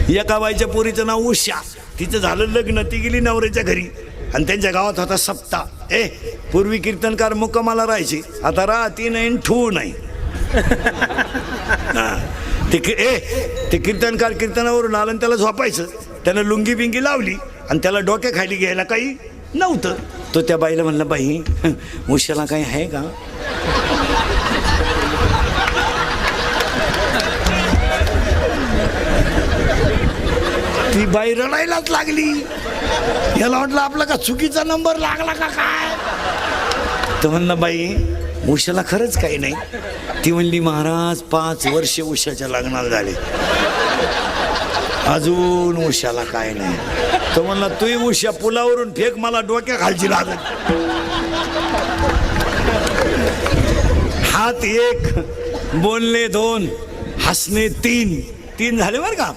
एका बाईच्या पोरीचं नाव उषा, तिचं झालं लग्न, ती गेली नवऱ्याच्या घरी आणि त्यांच्या गावात होता सप्ताह. पूर्वी कीर्तनकार मुक्कामाला राहायचे, आता राहती नाही ठू नाही. ते कीर्तनकार कीर्तनावरून आलं आणि त्याला झोपायचं. त्यानं लुंगी बिंगी लावली आणि त्याला डोक्या खाली घ्यायला काही नव्हतं. तो त्या बाईला म्हणला, बाई उशाला काही आहे का? ती बाई रडायलाच लागली. याला वाटलं आपला का चुकीचा नंबर लागला का काय. तर म्हणला, बाई उषाला खरंच काही नाही. ती म्हणली, महाराज 5 वर्ष उषाच्या लग्नाला झाले, अजून उषाला काय नाही. तो म्हणला, तू उषा पुलावरून फेक, मला डोक्या खालची लागत. हात 1, बोलणे 2, हसणे 3 झाले बरं का.